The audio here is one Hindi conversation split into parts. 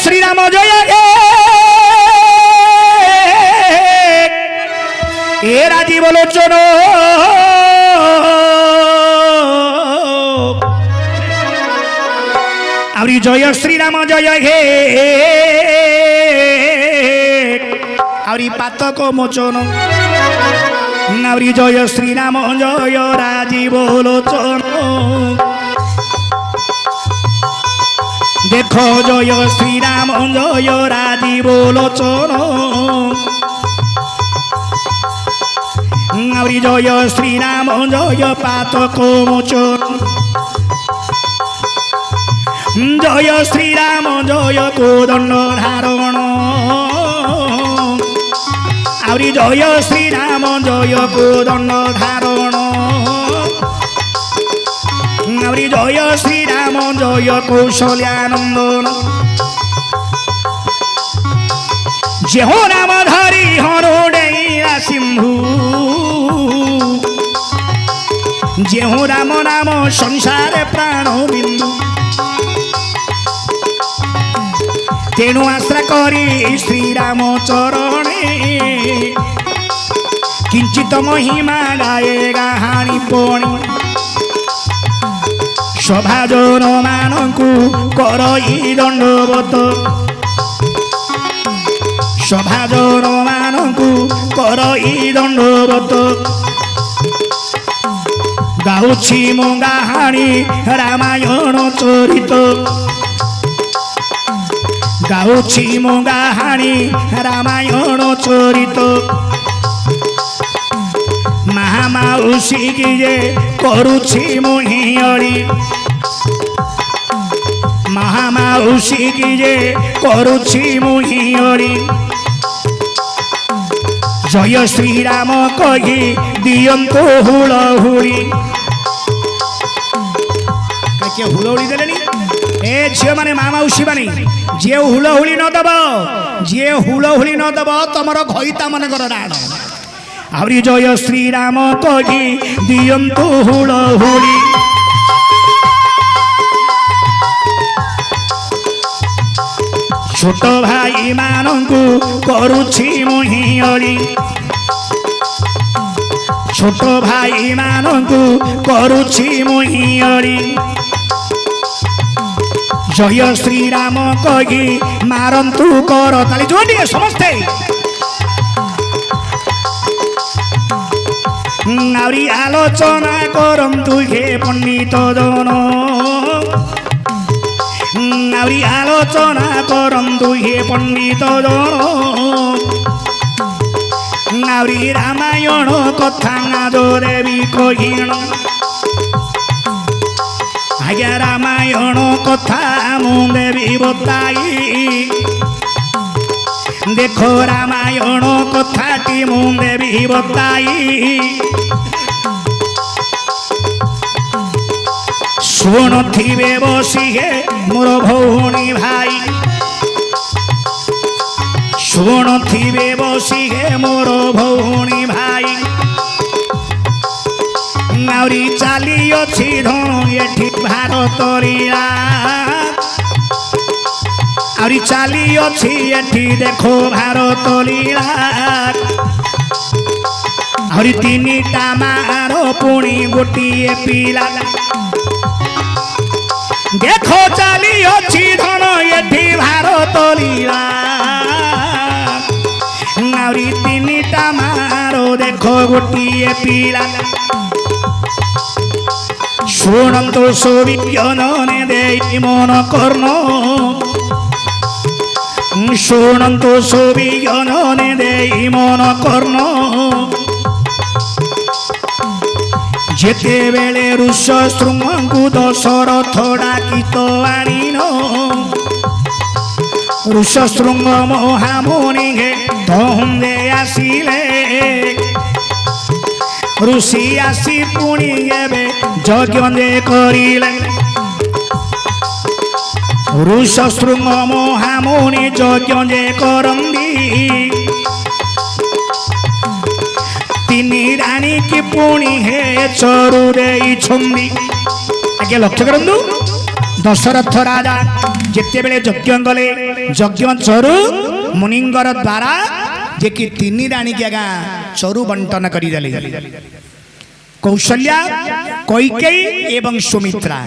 শ্রীরাম জয় হে এ রাজীব লোচন আউরি জয় শ্রীরাম জয় হে আউরি পাতক মোচন আউরি জয় শ্রীরাম জয় রাজীব লোচন দেখো জয় শ্রীরাম জয় রাজীব লোচন আউরি জয় শ্রীরাম জয় পাতক মোচন জয় শ্রীরাম জয় কোদণ্ড ধারণ আউরি জয় শ্রীরাম জয় কোদণ্ড ধারণ আউরি জয় শ্রীরাম জয় কৌশল্যানন্দন যেহ নাম ধরি হরোড়েইরা সিন্ধু যেহ রাম নাম সংসারে প্রাণ বিন্দু তেণু আশ্রা করি শ্রীরাম চরণে কিঞ্চিত মহিমা গায়ে গাহানি পণি সভাজন মানকু করই দণ্ডবত সভাজন মানকু করই দণ্ডবত গাউছি মো গাহানি রামায়ণ চরিত গাউছি মো গাহানি রামায়ণ চরিত মহামাউসী কি যে করুছি মোহিয়রি মহামাউসী কি যে করুছি মোহিয়রি জয় শ্রীরাম কহি দিয়ন্তু হুড়হুড়ি কে হুড়হুড়ি দেলেনি এ ঝিও মানে মামাউসী মানে যে হুড়হুড়ি ন দেব যে হুড়হুড়ি ন দেব তোমার ঘইতা মনে কর রাণ আউরি জয় শ্রীরাম কহি দিয়ন্তু হুড়হুড়ি ছোট ভাই মানকু করুছি মোহিয়রি ছোট ভাই মানকু করুছি মোহিয়রি জয় শ্রীরাম কহি মারন্তু কর তালি জোর দিয়ে সমস্তে আউরি আলোচনা করন্তু হে পণ্ডিত জন আউরি আলোচনা করন্তু হে পণ্ডিত জন আউরি রামায়ণ কথা জোরে বি কহিণ আজ্ঞা রামায়ণ কথা মু দেবী বতাই দেখো রামায়ণ কথাটি মু দেবী বতাই শুণুথিবে বসি হে মোর ভৌণী ভাই শুণুথিবে বসি হে মোর ভৌণী ভাই আউরি চালিଅଛି ধনু এଠି ভারত লীলা আউরি চালিଅଛି এଠି দেখো ভারত লীলা আউরি তিনিটা মার পুଣି গোটিଏ ପିଲା দেখো চালিଅଛି ধন এଠି ভারত লীলা আউরি তিনিটা মার দেখো গোটিଏ ପିଲା শুনন্তু সুবিজ্ঞানে দেই মন কর্ণ শুনন্তু সুবিজ্ঞানে দেই মন কর্ণ যেতেবেলে ঋষ শৃঙ্গଙ୍କୁ দশরথ ডাকি তো আনিন ঋষ শৃঙ্গ মহামুনি হে তহুন্দে আসিলে ঋষি আসি পুଣି এবে যজ্ঞ যে করিলে ঋষ শৃঙ্গ মহামুনি যজ্ঞ যে করন্দি তিনি রানী কি পুଣି হে চরু দেইছন্দি আগে লক্ষ্য করন্তু दशरथ राजा जिते बेले यज्ञ गले यज्ञ चरु मुनिंगर द्वारा जे कि तीन राणी के आगा चरु बंटन करदेले कौशल्या कैकेयी एवं सुमित्रा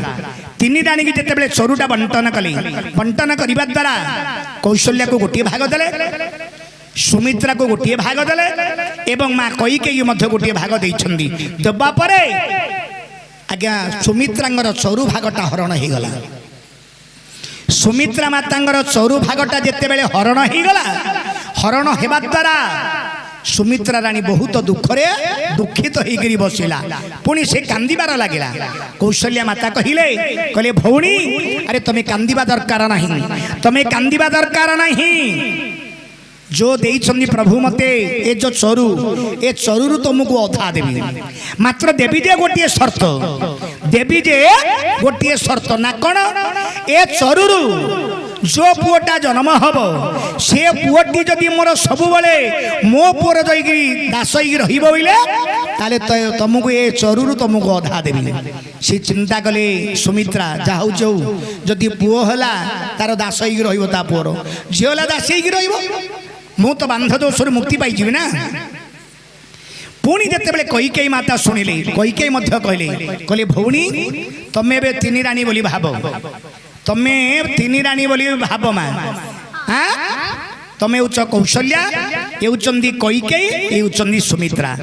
तीन राणी की जिते बेले चरुटा बंटन कले बंटन करने द्वारा कौशल्या को गोटे भाग देले सुमित्रा को गोटे भाग देले एवं माँ कैकेयी मध्य गोटे भाग देइछन्दी देबा परे आज्ञा सुमित्रांगर चरु भागटा हरण हो गला सुमित्रा मातांगर चरु भागटा जिते बेले हरण हो गला हरण हेबा द्वारा सुमित्रा रानी बहुत दुखरे दुखित होकर बसिला पुणी से कांदिबार लगिला कौशल्या माता कहले कहले भौणी अरे तुम्हें कांदिबा दरकार नहीं तुम्हें कांदिबा दरकार नहीं जो देइछन्दी प्रभु मते ए जो चरु तुमको अधा देवी मात्र देवी जे गोटे शर्त देवी जे गोटे शर्त ना कौन ए चरु जो पुओटा जन्म हम से पुओटी जदि मोर सब बेले मो पुओर जाइकी दास होइले तुमको ये चरु तुमको अधा देवी से चिंता कले सुमित्रा जाऊ जो जदि पुओ है तार दास होता पुओर झील दास मु तो बांध दोषर मुक्ति पाई ना पुणी जिते बड़े कैकेयी माता शुणिले कैकेयी कहले कहले भौणी तमें ए तीन राणी बोली भाव तमें तीन राणी बोली भाव माँ हाँ तमें उच्च कौशल्या ये उच्चंदी कैकेयी ये उच्चंदी सुमित्रा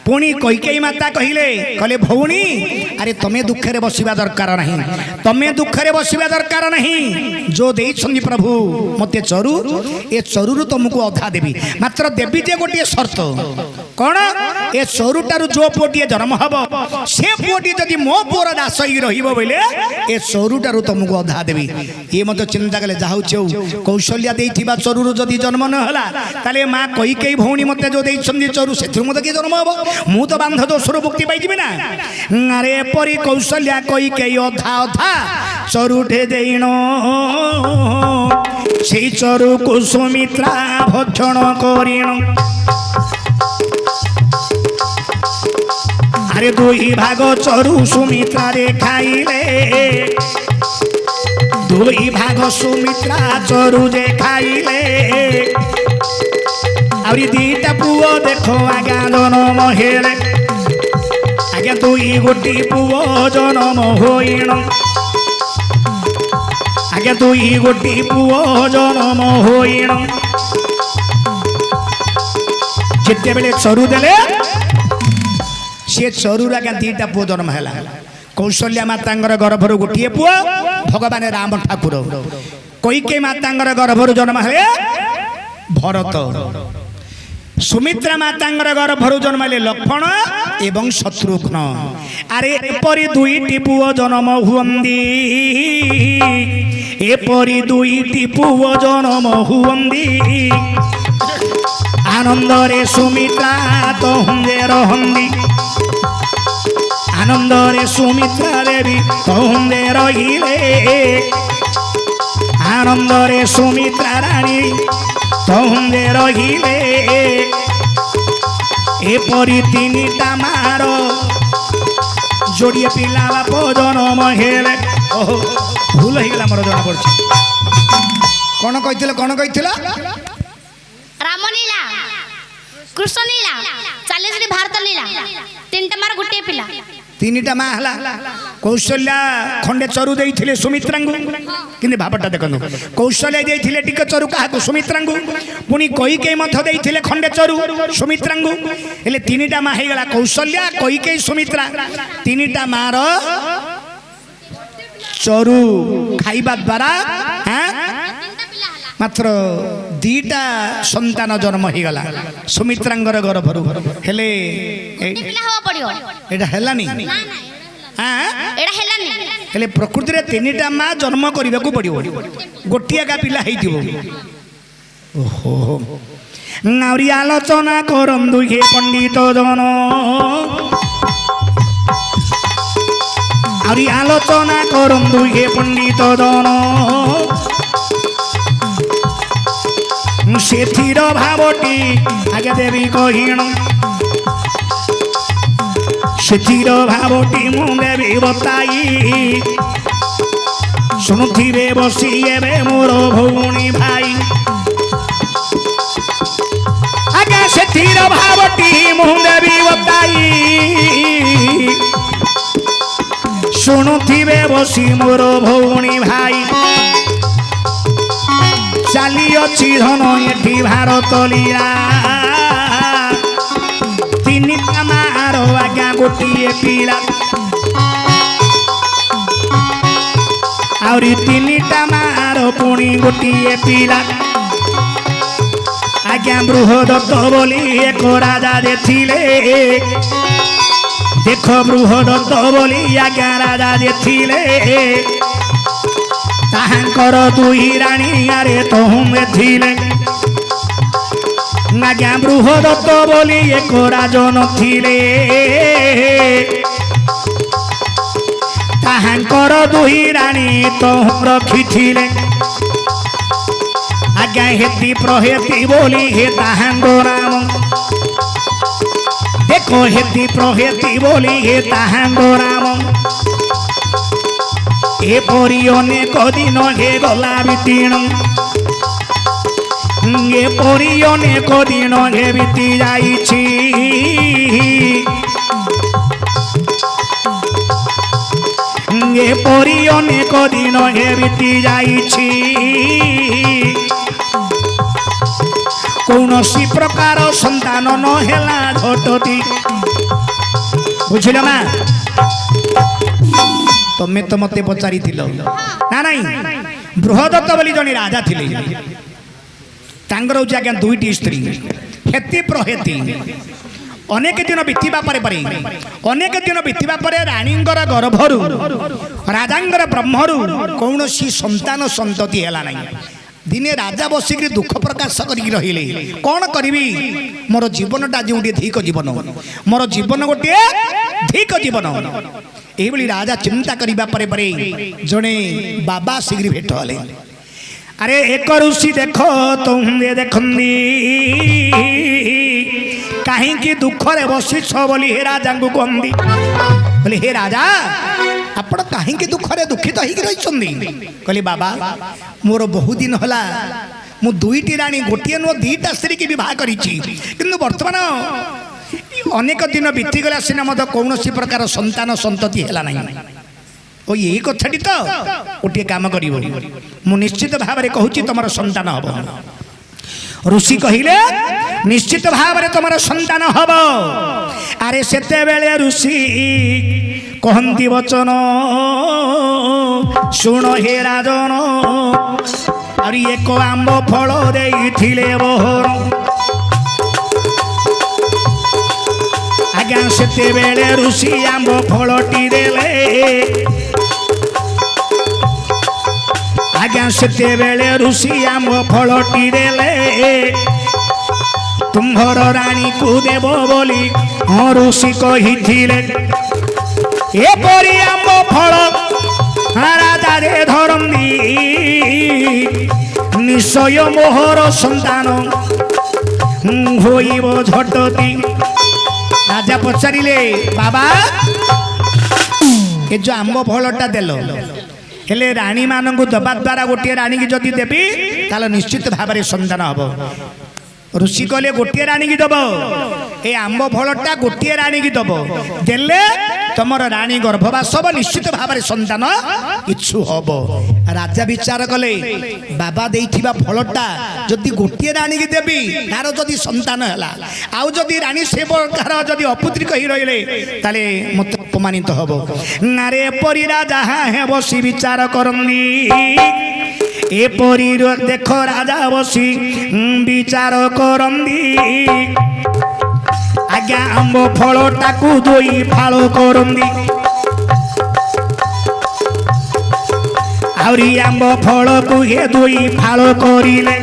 पुणी कैकेयी माता कहले कहले भौणी अरे तमें दुखे बसवा दरकार नहीं तमें दुखे बसवा दरकार नहीं जो देइछन्दी प्रभु मते चरु ए चरु तुमको अधा देवी मात्र देवी जे गोटे शर्त कौन ए चरुटारू जो पुओटी जन्म हम से पुओटी जदि मो पुओर दास बोले ए चरुटारू तुमको अधा देवी ये मत चिंता कले जाऊ कौशल्या देइथिबा चरुर जदि जन्म न होला ताले माँ कैकेयी भौणी मते जो देइछन्दी चरु से मत किए जन्म हम मु तो बांध दोषर मुक्ति पाई ना अरे परी कौशल्या कैकेयी अधा अधा चरुटे देण से चरु को सुमित्रा भक्षण करिण अरे दुई भाग चरु सुमित्रा रे खाइले दुई भाग सुमित्रा चरु जे खाइले आउरी दीटा पुओ देखो आज्ञा जन्म हेले आज्ञा दुई गोटी पुओ जन्म होइण आज्ञा दुई गोटी पुओ जन्म होइण जिते बेले चरु देले सी चरु आज्ञा दीटा पुओ जन्म है कौशल्या मातांगर गर्भर गोटे पुओ भगवान राम ठाकुर कैकेयी मातांगर गर्भर जन्म है भरत सुमित्रा मातांगर गर्भर जन्म है लक्ष्मण एवं शत्रुघ्न अरे एपरी दुईटी पुओ जन्म हुअंदी एपरी दुईटी पुओ जन्म हुअंदी आनंद रे सुमित्रा तो हुंदे रहंदी आनंद रे सुमित्रा देवी कहूंदे रहिले आनंद रे सुमित्रा रानी कहूंदे रहिले एपरी तीनिटा मार जोड़िए पिला बाप जन्म हेले ओहो भूल हो गला मोर जना पड़छ कौन कहिथिला रामलीला कृष्ण लीला 40 भारत लीला तीनटा मार गुटे पिला तीनिटा माँ हला कौशल्या खंडे चरु देइथिले सुमित्रांगु किंतु भावटा देखनु कौशल्या देइथिले टिके चरु काहाकु सुमित्रांगु पुनी कैकेयी मध्य देइथिले खंडे चरु सुमित्रांगु हेले तीनिटा माँ हे गला कौशल्या कैकेयी सुमित्रा तीनिटा मार चरु खाइबा द्वारा हां मात्र दीटा संतान जन्म हो गला सुमित्रांगर गर्भर हेले एटा हेलानी हेले प्रकृति रे तीनिटा माँ जन्म करने को पड़ो गोटिया का पिला ओहो नाउरी आलोचना करंदु हे पंडित जन आउरी आलोचना करंदु हे पंडित जन सेथिर भावटी आगे देवी कहिण सेथिर भावटी मु देवी बताई ଶୁଣୁଥିବେ ବସି ଏବେ ମୋର ଭଉଣୀ ଭାଇ ଆଜ୍ଞା ସେଥିର ଭାବଟି ମୁଁ ଦେବି ବତାଇ ଶୁଣୁଥିବେ ବସି ମୋର ଭଉଣୀ ଭାଇ ଚାଲିଅଛି ଧନ ଏଠି ଭାରତ ଲୀଳା ତିନିଟା ମାର ଆଜ୍ଞା ଗୋଟିଏ ପିଲା ଆହୁରି ତିନିଟା ମାର ପୁଣି ଗୋଟିଏ ପିଲା ଆଜ୍ଞା ବୃହଦତ୍ତ ବୋଲି ଏକ ରାଜା ଯେ ଥିଲେ ଦେଖ ବୃହଦତ୍ତ ବୋଲି ଆଜ୍ଞା ରାଜା ଯେ ଥିଲେ ତାହାଙ୍କର ଦୁଇ ରାଣୀ ଆରେ ତହୁମେ ଥିଲେ ଆଜ୍ଞା ବୃହଦତ୍ତ ବୋଲି ଏକ ରାଜନ ଥିଲେ ତାହାଙ୍କର ଦୁଇ ରାଣୀ ତହୁଁ ରଖିଥିଲେ ଆଜ୍ଞା ହେତି ପ୍ରହେତି ବୋଲି ହେ ତାହାଙ୍କ ନାମ ଦେଖ ହେତି ପ୍ରହେତି ବୋଲି ହେ ତାହାଙ୍କ ନାମ ଏପରି ଅନେକ ଦିନ ହେ ଗଲା ବିତିଣ ଏପରି ଅନେକ ଦିନ ହେ ବିତି ଯାଇଛି ଏପରି ଅନେକ ଦିନ ହେ ବିତି ଯାଇଛି କୌଣସି ପ୍ରକାର ସନ୍ତାନ ନ ହେଲା ଝଟତି ବୁଝିଲ ମା ତମେ ତ ମତେ ପଚାରିଥିଲ ନା ନାଇଁ ବୃହଦତ୍ତ ବୋଲି ଜଣେ ରାଜା ଥିଲେ ତାଙ୍କର ହଉଛି ଆଜ୍ଞା ଦୁଇଟି ସ୍ତ୍ରୀ ହେତି ପ୍ରହେତି ଅନେକ ଦିନ ବିତିବା ପରେ ଅନେକ ଦିନ ବିତିବା ପରେ ରାଣୀଙ୍କର ଗର୍ଭରୁ ରାଜାଙ୍କର ବ୍ରହ୍ମରୁ କୌଣସି ସନ୍ତାନ ସନ୍ତତି ହେଲା ନାହିଁ ଦିନେ ରାଜା ବସିକି ଦୁଃଖ ପ୍ରକାଶ କରିକି ରହିଲେ କଣ କରିବି ମୋର ଜୀବନଟା ଯେଉଁଠି ଧିକ ଜୀବନ ମୋର ଜୀବନ ଗୋଟିଏ ଧିକ ଜୀବନ ଏଇଭଳି ରାଜା ଚିନ୍ତା କରିବା ପରେ ଜଣେ ବାବା ଶୀଘ୍ର ଭେଟ ହେଲେ ଆରେ ଏକ ଋଷି ଦେଖ ତୁମେ ଦେଖନ୍ତି କାହିଁକି ଦୁଃଖରେ ବସିଛ ବୋଲି ହେ ରାଜାଙ୍କୁ କହନ୍ତି କହିଲେ ହେ ରାଜା ଆପଣ କାହିଁକି ଦୁଃଖରେ ଦୁଃଖିତ ହେଇକି ରହିଛନ୍ତି କହିଲେ ବାବା ମୋର ବହୁ ଦିନ ହେଲା ମୁଁ ଦୁଇଟି ରାଣୀ ଗୋଟିଏ ନୁହଁ ଦିଟା ସ୍ତ୍ରୀକି ବିବାହ କରିଛି କିନ୍ତୁ ବର୍ତ୍ତମାନ ଅନେକ ଦିନ ବିତିଗଲା ସିନା ମଧ୍ୟ କୌଣସି ପ୍ରକାର ସନ୍ତାନ ସନ୍ତତି ହେଲା ନାହିଁ ଓ ଏଇ କଥାଟି ତ ଗୋଟିଏ କାମ କରିବ ମୁଁ ନିଶ୍ଚିତ ଭାବରେ କହୁଛି ତମର ସନ୍ତାନ ହବ ऋषि कहले निश्चित भाव में तुम संतान हम अरे सेतेबेले ऋषि कहती वचन शुण हे राजन और एक आंब फल देइथिले बहर आज्ञा सेतेबेले ऋषि आंब फलटी देले आज्ञा सेतेबेले ऋषि आंब फलटी देले तुम्हर रानी को देव बोली हाँ ऋषि कही एपरी आंब फल राजा रे धरंदी निश्चय मोहर संतान होइब झटती राजा पचारिले बाबा ये जो आंब फलटा देल हेले रानी मानू दबा द्वारा गोटे रानी की जदि देवी ताले निश्चित भाव में संतान हम ऋषि कहले गोटे रानी की दब ए आंब फलटा गोटे रानी की दब देले तुमर रानी गर्भवास हम निश्चित भाव में संतान इच्छु हम राजा विचार कले बाबा देइथिबा फलटा जदि गोटे रानी की देवी तार जदि संतान हैला आउ जदि रानी से प्रकार जदि अपुत्री कही रहिले ताले मत अपमानित हब नारे परी राजा हे बसी विचार करंदी एपरी देख राजा बसी विचार करंदी आज्ञा आंब फलटा को दुई फाल करंदी आउरी आंब फल को हे दुई फाल करिले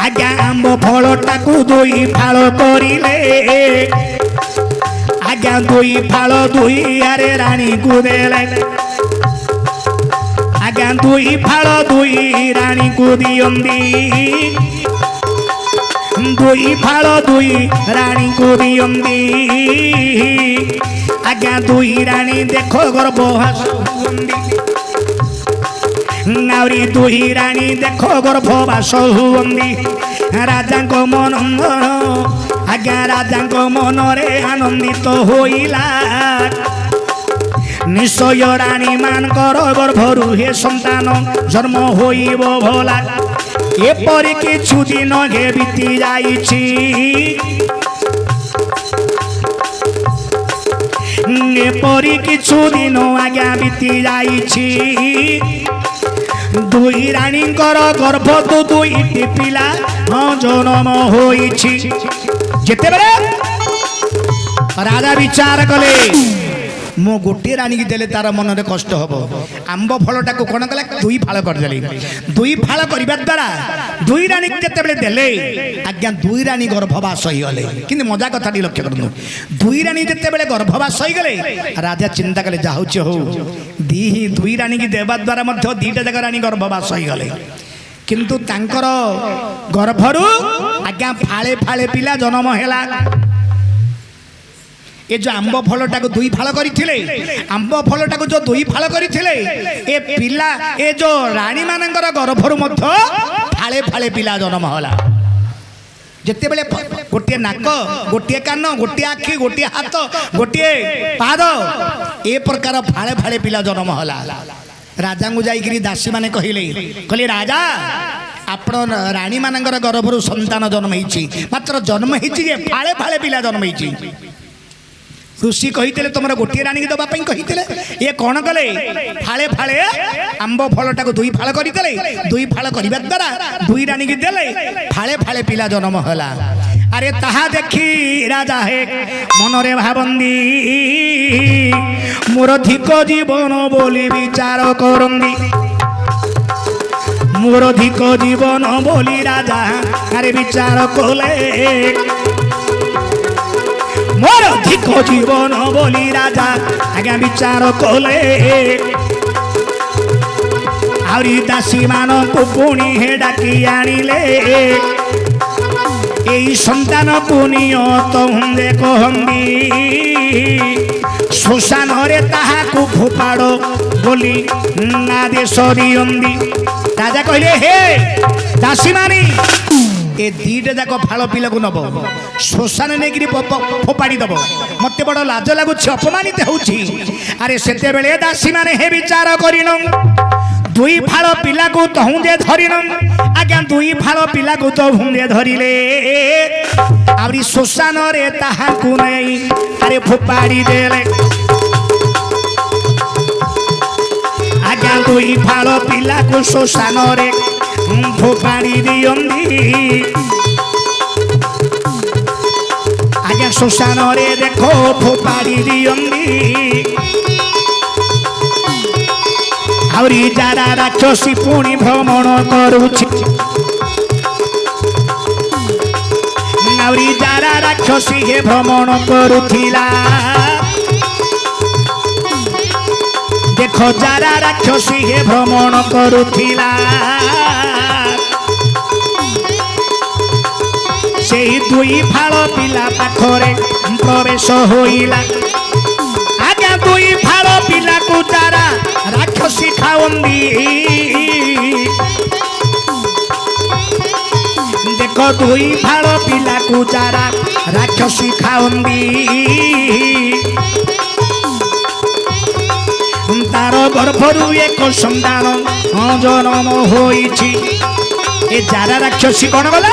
आज्ञा आंब फलटा को दुई फाल करिले आज्ञा दुई फाल दुई आरे रानी को देले आज्ञा दुई फाल दुई रानी को दियंदी दुई फाल दुई रानी को दियंदी आज्ञा दुई रानी देखो गर्भ हासुंदी ଆହୁରି ଦୁଇ ରାଣୀ ଦେଖ ଗର୍ଭବାସ ହୁଅନ୍ତି ରାଜାଙ୍କ ମନ ଆଜ୍ଞା ରାଜାଙ୍କ ମନରେ ଆନନ୍ଦିତ ହୋଇଲା ନିଶ୍ଚୟ ରାଣୀ ମାନଙ୍କର ଗର୍ଭରୁ ହେ ସନ୍ତାନ ଜନ୍ମ ହୋଇବ ଭଲା ଏପରି କିଛି ଦିନ ଘେ ବିତି ଯାଇଛି ଏପରି କିଛି ଦିନ ଆଜ୍ଞା ବିତି ଯାଇଛି ଦୁଇ ରାଣୀଙ୍କର ଗର୍ଭରୁ ଦୁଇଟି ପିଲା ଜନ୍ମ ହୋଇଛି ଯେତେବେଳେ ରାଜା ବିଚାର କଲେ ମୁଁ ଗୋଟିଏ ରାଣୀକି ଦେଲେ ତାର ମନରେ କଷ୍ଟ ହବ ଆମ୍ବ ଫଳଟାକୁ କ'ଣ କଲେ ଦୁଇ ଫାଳ କରିଦେଲେ ଦୁଇ ଫାଳ କରିବା ଦ୍ୱାରା ଦୁଇ ରାଣୀକି ଯେତେବେଳେ ଦେଲେ ଆଜ୍ଞା ଦୁଇ ରାଣୀ ଗର୍ଭବାସ ହୋଇଗଲେ କିନ୍ତୁ ମଜା କଥାଟି ଲକ୍ଷ୍ୟ କରନ୍ତୁ ଦୁଇ ରାଣୀ ଯେତେବେଳେ ଗର୍ଭବାସ ହୋଇଗଲେ ରାଜା ଚିନ୍ତା କଲେ ଯାହା ହେଉଛି ହଉ ଦୁଇ ରାଣୀକି ଦେବା ଦ୍ୱାରା ମଧ୍ୟ ଦୁଇଟା ଯାକ ରାଣୀ ଗର୍ଭବାସ ହୋଇଗଲେ କିନ୍ତୁ ତାଙ୍କର ଗର୍ଭରୁ ଆଜ୍ଞା ଫାଳେ ଫାଳେ ପିଲା ଜନ୍ମ ହେଲା ଏ ଯୋଉ ଆମ୍ବ ଫଳଟାକୁ ଦୁଇ ଫାଳ କରିଥିଲେ ଆମ୍ବ ଫଳଟାକୁ ଯୋଉ ଦୁଇ ଫାଳ କରିଥିଲେ ଏ ପିଲା ଏ ଯୋଉ ରାଣୀ ମାନଙ୍କର ଗର୍ଭରୁ ମଧ୍ୟ ଫାଳେ ଫାଳେ ପିଲା ଜନ୍ମ ହେଲା ଯେତେବେଳେ ଗୋଟିଏ ନାକ ଗୋଟିଏ କାନ ଗୋଟିଏ ଆଖି ଗୋଟିଏ ହାତ ଗୋଟିଏ ପାଦ ଏ ପ୍ରକାର ଫାଳେ ଫାଳେ ପିଲା ଜନ୍ମ ହେଲା ରାଜାଙ୍କୁ ଯାଇକିରି ଦାସୀ ମାନେ କହିଲେ ରାଜା ଆପଣ ରାଣୀ ମାନଙ୍କର ଗର୍ଭରୁ ସନ୍ତାନ ଜନ୍ମ ହେଇଛି ମାତ୍ର ଜନ୍ମ ହେଇଛି ଯେ ଫାଳେ ଫାଳେ ପିଲା ଜନ୍ମ ହେଇଛି ऋषि कही तुम गोटे राणी की दवाई कही ये कौन कले फाले फाले आंब फलटा को दुई फाल करते दुई फाल करने द्वारा दुई राणी की देले फाले फाले पिला जन्म होला अरे ताहा देखी राजा है मनरे भाबंदी मोर धिक जीवन बोली विचार करंदी मोर धिक जीवन बोली राजा अरे विचार कले मोर धिक जीवन बोली राजा आज्ञा विचार कले आउरी दासी मान को पुणी हे डाकी आनिले एई संतान को नियत हुंदे कहंदी श्मशान रे ताहा को फोपाड़ो बोली आदेश दियंदी राजा कहले हे दासी मानी ए दीटा जाक फाल पिला को नब श्मशान नहीं फोपाड़ी दब मत बड़ लाज लगुच अपमानित होउछि अरे सेते बेले दासी माने हे विचार करिन दुई फाल पिला को तहुंदे धरिन आज्ञा दुई फाल पिला को तो हुंदे धरिले आउरी श्मशान रे ताहा को नहीं अरे फोपाड़ी देले आज्ञा दुई फाल पिला को श्मशान रे फोपाड़ी दियंदी आज्ञा श्मशान रे देखो फोपाड़ी दियंदी आउरी जारा राक्षसी पुणी भ्रमण करुछि आउरी जारा राक्षसी हे भ्रमण करुथिला देखो जारा राक्षसी हे भ्रमण करुथिला से दुई फाल पिला पाखरे प्रवेश होइला आज्ञा दुई फाल पिला को जारा राक्षसी खावंदी देखो दुई फाल पिला को जारा राक्षसी खावंदी तार गर्भरु एक संतान जन्म होइछि ए जारा राक्षसी कौन गला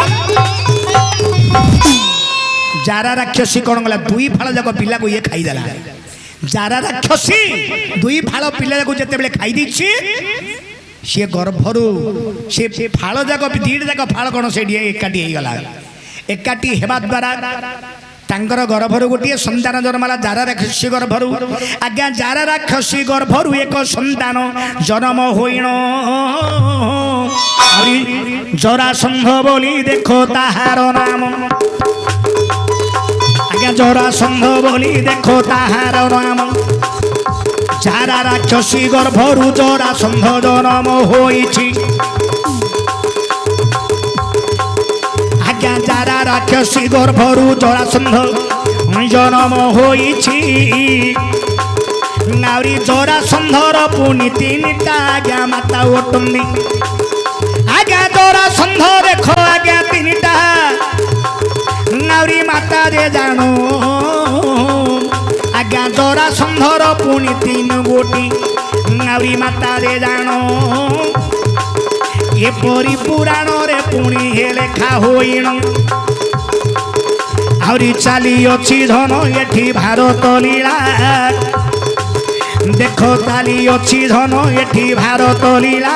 जारा राक्षसी कौन गला दुई फाल जाक पिला को ये खाईदेला जारा राक्षसी दुई फाल पिला को जिते बेले खाई दी सी गर्भरु से फाल जाक दीटा जाक फाल कौन से एकाठी गला एकाठी हेबा द्वारा तांकर गर्भरु गोटे संतान जन्मला जारा राक्षसी गर्भरु आज्ञा जारा राक्षसी गर्भरु एक संतान जन्म होइण जरासंध बोली देखो ताहार नाम आज्ञा जरासंध बोली देखो ताहार नाम जारा राक्षसी गर्भरु जरासंध जन्म होइछि आज्ञा जारा राक्षसी गर्भरु जरासंध जन्म होइछि नावरी जोरा संधर पुनी तीनटा आज्ञा माता ओटुंदी आज्ञा जोरा संधर देखो आज्ञा तीनटा नावरी माता दे जानो आज्ञा जोरा संधर पुनी तीन गोटी नावरी माता दे जानो एपरी पुराण रे पुणी हे लेखा होइण आउरी चाली अछि धन एठी भारत लीला देखो चाली अछि धन एठी भारत लीला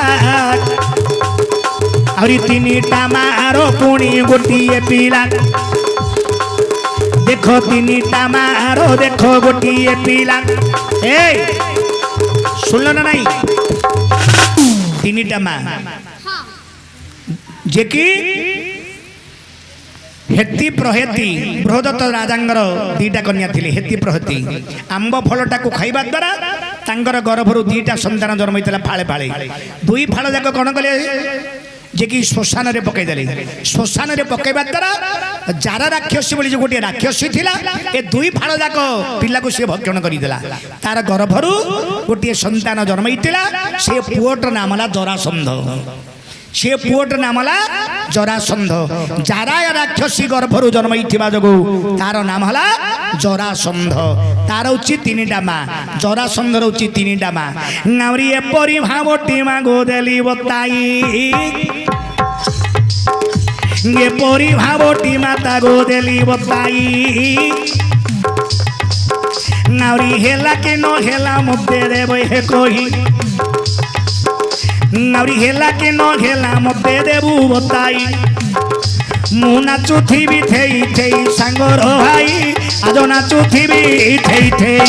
आउरी तीनटा मारो पुणी गोटिए पिला देखो तीनटा मारो देखो गोटिए पिला ए सुनलो ना नहीं तीनटा मा जे कि हेती प्रहेती बृहदत्त राजांगर दीटा कन्या थिले हेती प्रहेती आंब फलटा को खाइबा द्वारा तांगर गर्भरु दीटा संतान जन्म होइतला फाळे फाळे दुई फाळ जाक कोन कले जे कि श्मशान रे पकई देले श्मशान रे पकईबा द्वारा जारा राक्षसी बोली जो गोटे राक्षसी थिला ए दुई फाळ जाक पिला को से भक्षण करी देला तार गर्भरु गोटे संतान जन्म होइतला से पुओट नामला जरासंध से पुओट नामला जरासंध जारा राक्षसी गर्भरु जन्म होइथिबा जगु तार नाम हला जरासंध तार उची तीनटा मा जरासंधर उची तीनटा मा नावरी एपरी भावटी मा गोदेली बताई एपरी भावटी माता गोदेली बताई नावरी हेला के न हेला मुद्दे देबे हे कोही नावरी हेला के न हेला मुद्दे देबू बताई मु नाचुथिबी थेई थेई सांगर भाई आज नाचुथिबी थेई थेई